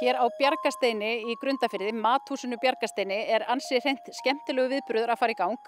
Hér á Bjargasteini í Grundarfirði, mathúsinu Bjargasteini, ansi hreint skemmtilegu viðburður að fara í gang.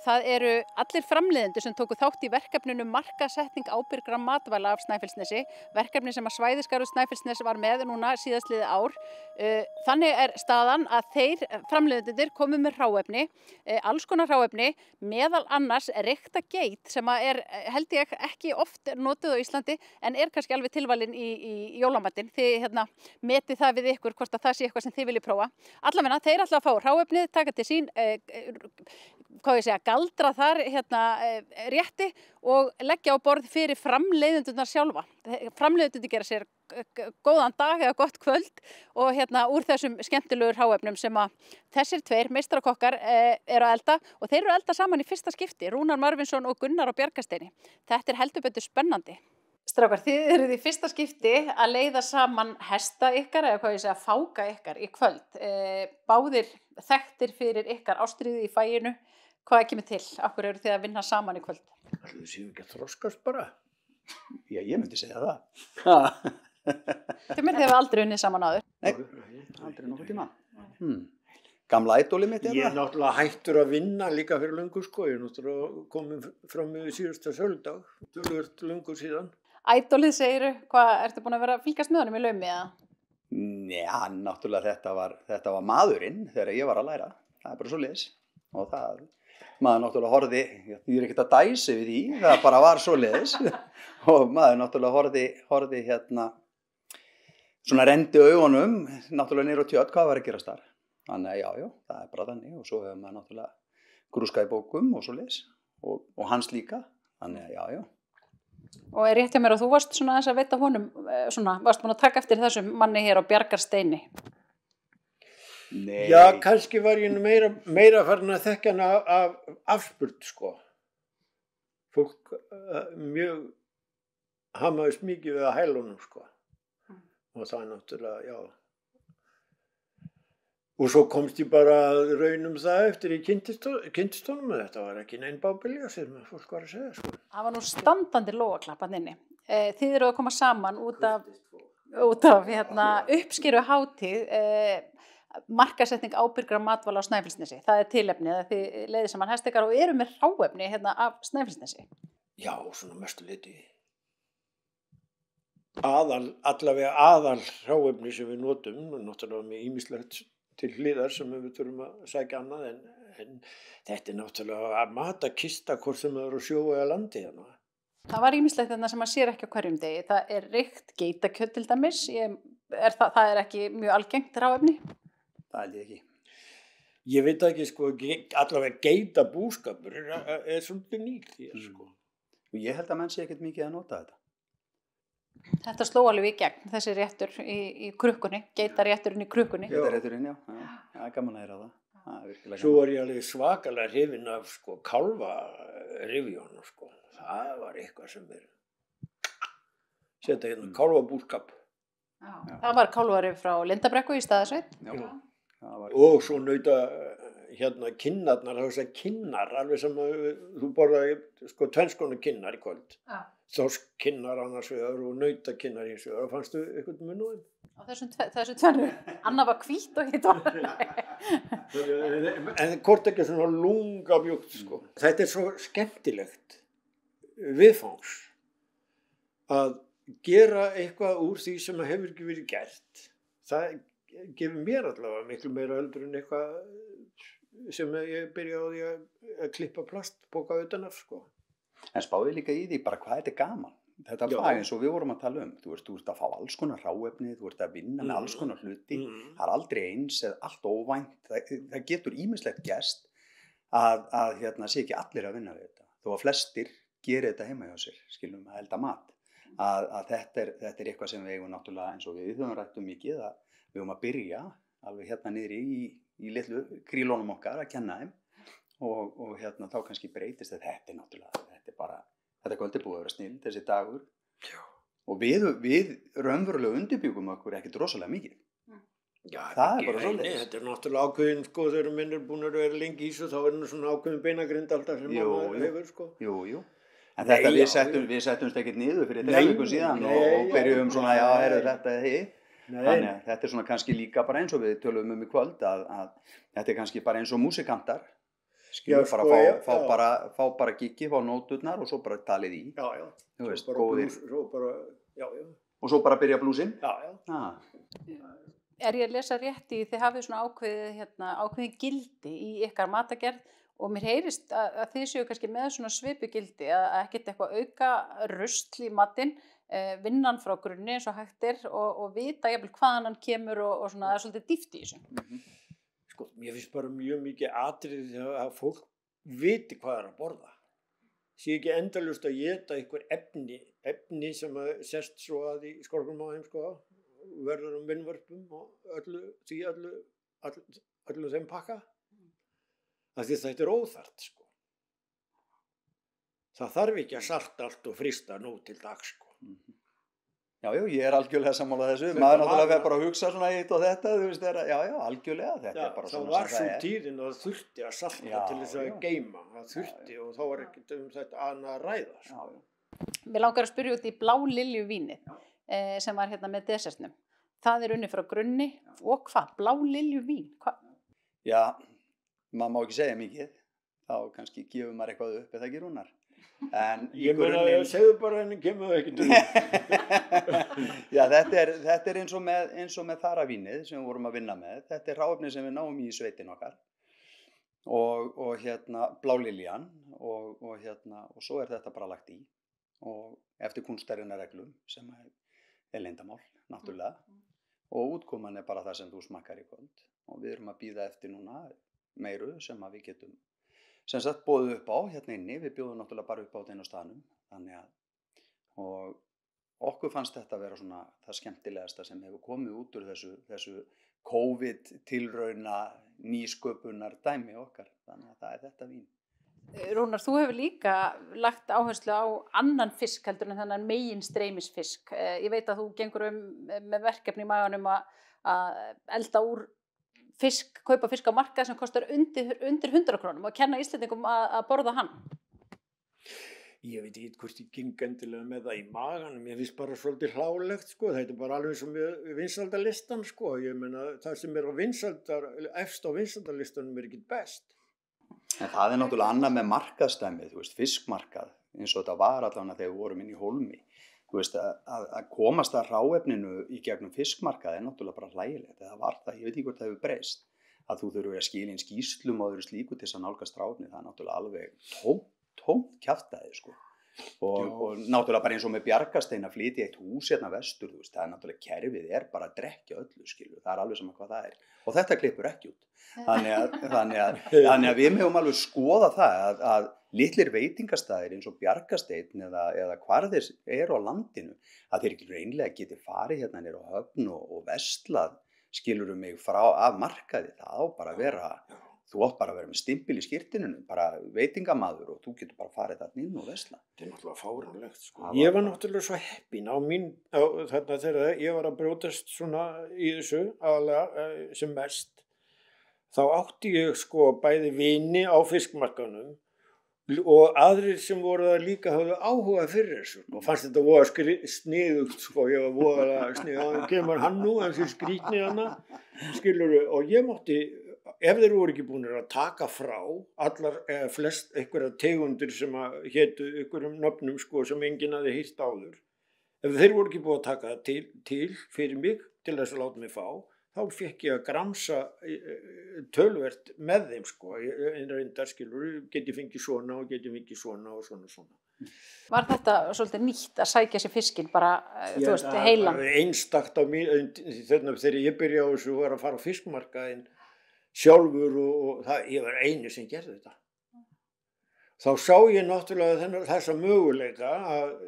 Það eru allir framleiðendur sem tóku þátt í verkefninu markaðssetning ábyrgra matvæla af Snæfellsnesi, verkefni sem að Svæðisgarður Snæfellsnes var með núna síðastliðið ár. Þannig staðan að þeir framleiðendurnir komu með hráefni, alls konar hráefni, meðal annars reykta geit sem held ég ekki oft notuð á Íslandi en kannski alveg tilvalin í jólamatinn. Þið metið það við ykkur hvort að það sé eitthvað sem þið viljið prófa. Allavega þeir ætla að fá hráefnið, taka til sín, galdra þar rétti og leggja á borð fyrir framleiðendurna sjálfa. Framleiðendurnir gera sér góðan dag eða gott kvöld og úr þessum skemmtilegur hráefnum sem að þessir tveir meistarakokkar eru að elda og þeir eru að elda saman í fyrsta skipti, Rúnar Marvinsson og Gunnar á Bjargasteini. Þetta heldur betur spennandi. Strákar, þið eruð í fyrsta skipti að leiða saman hesta ykkar eða fáka ykkar í kvöld. Báðir þekktir fyrir ykkar ástríðu í faginu. Hvað kemur til? Af hverju eru þið að vinna saman í kvöld? Ætli þið séu ekki að þroskast bara? Já, ég myndi segja það. Þið hefur aldrei unnið saman áður? Nei, aldrei nokkuð tíma. Gamla ædoli mitt Ég náttúrulega hættur að vinna líka fyrir löngu sko. Ég náttúrulega komið fram með síðasta söldag. Tölvöld löngu síðan. Ædolið segiru, ertu búin að vera að fylgjast með honum í laumi eða? Já, náttúrulega þetta var maðurinn þegar ég var að læra. Það bara svoleiðis. Og það, maður náttúrulega horfði, ég ekkert að dæsi við því, það bara var svoleiðis. Og maður náttúrulega horfði svona rendi augunum, náttúrulega niður á tjött, hvað var að gerast þar. Þannig að já, það bara þannig. Og svo hefur maður náttúrulega grúskað í bókum og svoleiðis. Og hans líka, þannig að já. Og rétt hjá mér og þú varst svona þess að veita honum, varst búin að taka eftir þessum manni hér á Bjargasteini? Nei. Já, kannski var ég meira farin að þekka hana af afspurn, sko. Fólk mjög hamaðist mikið við að hæla honum, sko. Og það náttúrulega, já. Og svo komst ég bara að raunum það eftir ég kynntist honum að þetta var ekki nein bábilja sem fólk var að segja, sko. Það var nú standandi lófaklapp hann inni. Þið eru að koma saman út af uppskeru hátíð, markaðssetning ábyrgra matvæla á Snæfellsnesi. Það tilefnið að þið leiðið saman hestekar og eru með hráefni af Snæfellsnesi. Já, svona mestu liti. Allavega aðal hráefni sem við notum, náttúrulega með ýmislegt til hliðar sem við þurfum að sækja annað en þetta náttúrulega matakista hvort sem það eru á sjó eða landi hérna. Það var ýmislegt þarna sem maður sér ekki á hverjum degi. Það reykt geitakjöt til dæmis. Það ekki mjög algengt hráefni? Það held ég ekki. Ég veit ekki, sko, allavega geitabúskapur svolítið nýr hér, sko. Og ég held að menn sé ekkert mikið að nota þetta. Þetta sló alveg í gegn, þessi réttur í krukkunni, geitarétturinn í krukkunni. Geitarétturinn, já. Það gaman að heyra það. Svo var ég alveg svakalega hrifinn af, sko, kálfarifjónu, sko. Það var eitthvað sem setja hérna kálfabúskap. Já. Það var kálfarif frá Lindabrekku í Staðarsveit. Já. Og svo nauta kinnarnar, það var þess að kinnar, alveg sem þú borðaði, sko, tvennskonu kinnar í kvöld. Já. Þorskkinnar annars vegar og nautakinnar hins vegar. Fannstu eitthvað mun á þeim? Á þessu tvennu. Anna var hvít og hitt var. En hvort ekki svona lunga mjúkt, sko. Þetta svo skemmtilegt viðfangs að gera eitthvað úr því sem hefur ekki verið gert. Það gefur mér allavega miklu meira heldur en eitthvað sem ég byrja á því að klippa plastpoka utan af, sko. En spáði líka í því bara hvað þetta gaman. Þetta fag eins og við vorum að tala um. Þú ert að fá alls konar hráefni, þú ert að vinna með alls konar hluti. Það aldrei eins eða allt óvænt. Það getur ýmislegt gerst að sé ekki allir að vinna við þetta. Þó að flestir geri þetta heima hjá sér, skilum að elda mat. Að þetta er eitthvað sem við eigum náttúrulega eins og við höfum rætt mikið að við höfum að byrja alveg hérna niðri í litlu krílónum okkar að kenna þeim. Og þá kannski breytist þetta náttúrulega, þetta kvöld búið að vera snill þessi dagur. Já. Og við raunverulega undirbjúgum okkur ekkert rosalega mikið. Já, það bara svoleiðis. Þetta náttúrulega ákveðin, sko, þegar menn búin að vera lengi í svo, þá svona ákveðin beinagrind alltaf sem maður hefur, sko. Jú. En þetta við settumst ekkert niður fyrir 3 vikum síðan og byrjuðum svona, já, þetta hitt. Þannig að þetta svona kannski líka bara eins og við tölum í kvöld að þetta kannski bara eins og músikantar. Skilur bara fá bara giggi, fá nóturnar og svo bara talið í. Já. Þú veist, góðir. Og svo bara byrja blúsinn. Já. Er ég að lesa rétt í þið hafið svona ákveðið gildi í ykkar matagerð og mér heyrist að þið séu kannski með svona svipugildi að ekkert eitthvað auka rusl í matinn, vinnan frá grunni eins og hægt og vita jafnvel hvaðan hann kemur og svona það svolítið dýpt í þessu. Sko, mér finnst bara mjög mikið atriði að fólk viti hvað að borða. Sé ekki endalaust að éta einhver efni sem sest svo að í skorpum á þeim sko, verður vinnvörpum og öllu þeim pakka. Af því þetta óþarft sko. Það þarf ekki að salta allt og frysta nú til dags sko. Já, ég algjörlega sammála þessu. Maður náttúrulega fer bara að hugsa svona eitt og þetta, þú veist, já, algjörlega, þetta bara svona sem það er. Það var svo tíðin og það þurfti að salta til þess að geyma, það þurfti og þá var ekkert þetta annað að ræða. Sko. Mér langar að spyrja út í Blá Lilju vínið sem var hérna með desertnum. Það unnið frá grunni og hvað? Blá Lilju vín? Hva? Já, maður má ekki segja mikið, þá kannski gefur maður eitthvað upp eða ekki rúnar. En ég meina að segðu bara henni kemur það ekki til. Já, þetta eins og með þaravínið sem við vorum að vinna með. Þetta hráefni sem við náum í sveitin okkar og Blá Liljan og svo þetta bara lagt í og eftir kúnstarinnar reglum sem leyndamál náttúrulega og útkoman bara það sem þú smakkar í kvöld og við erum að bíða eftir núna meiru sem að við getum sem sagt boðið upp á hérna inni, við bjóðum náttúrulega bara upp á þetta einu staðnum, þannig að og okkur fannst þetta að vera svona það skemmtilegasta sem hefur komið út úr þessu COVID-tilrauna nýsköpunar dæmi okkar, þannig að það þetta vín. Rúnar, þú hefur líka lagt áherslu á annan fisk heldur en þennan meginstreymisfisk. Ég veit að þú gengur með verkefni í maganum að elda úr fisk, kaupa fisk á markað sem kostar undir 100 krónum og kenna Íslendingum að borða hann. Ég veit ekki hvort ég geng endilega með það í maganum, ég finnst bara svolítið hlálegt sko, þetta bara alveg sem vinsældalistan sko, ég meina það sem á efst á vinsældalistanum ekki best. En það náttúrulega annað með markaðsdæmið, þú veist, fiskmarkað, eins og þetta var allavega þegar við vorum inn í Hólmi. Þú veist, að komast að hráefninu í gegnum fiskmarkað náttúrulega bara hlægilegt. Það var það, ég veit ekki hvort það hefur breyst. Að þú þurfur að skila inn skýrslum og öðru slíku til þess að nálgast hráefni, það náttúrulega alveg tómt kjaftaði, sko. Og náttúrulega bara eins og með Bjargastein að flytja eitt hús hérna vestur, þú veist, það náttúrulega kerfið bara að drekja öllu, skilu. Það alveg sama hvað það Og þetta klippur ekki út. Þannig að við megum alveg skoða það að litlir veitingastæðir eins og Bjargasteinn eða hvar þeir eru á landinu að þeir ekki reynlega geti farið hérna niður á Höfn og vestlað skilurðu mig af markaði það á bara að vera þú átt bara að vera með stimpil í skírtinu bara veitingamaður og þú getur bara farið þarna inn og vesla. Þetta náttúrulega fáránlegt sko. Ég var náttúrulega svo heppinn þarna þegar ég var að brjótast svona í þessu aðalega sem mest þá átti ég sko bæði vini á fiskmarkaðnum og aðrir sem voru það líka hafðu áhuga fyrir þessu og fannst þetta voða sniðugt sko, ég var voða sniðugt, kemur hann nú þessi skrýtni hana, skilurðu, og ég mátti, ef þeir voru ekki búin að taka frá allar, flest einhverja tegundir sem hétu einhverjum nöfnum sko sem enginn hafði heyrt áður, ef þeir voru ekki búin að taka það til fyrir mig, til þess að láta mig fá, þá fekk ég að gramsa tölvert með þeim sko, en reyndar skilur, geti fengið svona og geti fengið svona og svona. Var þetta svolítið nýtt að sækja sér fiskinn bara, þú veist, heilan? Já, það var einstakt á mér, þegar ég byrjaði á þessu var að fara á fiskmarkaðinn sjálfur og ég var einu sem gerði þetta. Þá sá ég náttúrulega þessa möguleika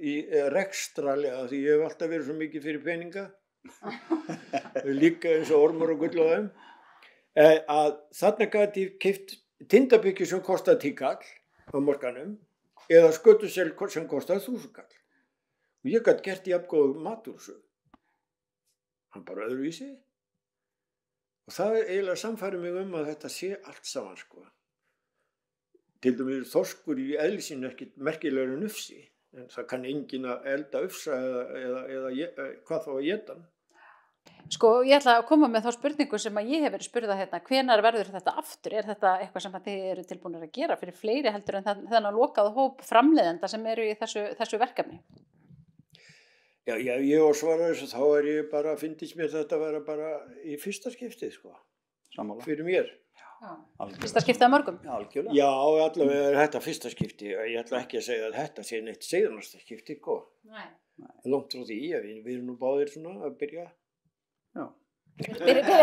í rekstralega, því ég hef alltaf verið svo mikið fyrir peninga, líka eins og ormur og gull á þeim, að þarna gæti ég keypt tindabykju sem kostaði 10 kall á markanum eða skötusel sem kostaði 1000 kall. Og ég gæti gert jafngóð mat úr þessu. Hann bara öðruvísi. Og það eiginlega samfærir mig að þetta sé allt saman sko. Til dæmis þorskur í eðli sínu ekkert merkilegur en ufsi. En það kann enginn að elda ufsa eða hvað þá að éta hann. Sko, ég ætla að koma með þá spurningu sem að ég hef verið spurða hérna, hvenær verður þetta aftur? Er þetta eitthvað sem að þið eru tilbúinir að gera fyrir fleiri heldur en þennan lokaða hóp framleiðenda sem eru í þessu verkefni? Já, ég og svara þessu, þá ég bara, fyndist mér þetta vera bara í fyrsta skiptið, sko, Sammála. fyrir mér. Fyrsta skiptið af mörgum? Já, algjörlega. Já, allavega þetta fyrsta skipti. Ég ætla ekki að segja að þetta sé neitt seinasta skipti, sko. Nei. Langt frá því, við erum nú báðir svona að byrja. Já. Byrja.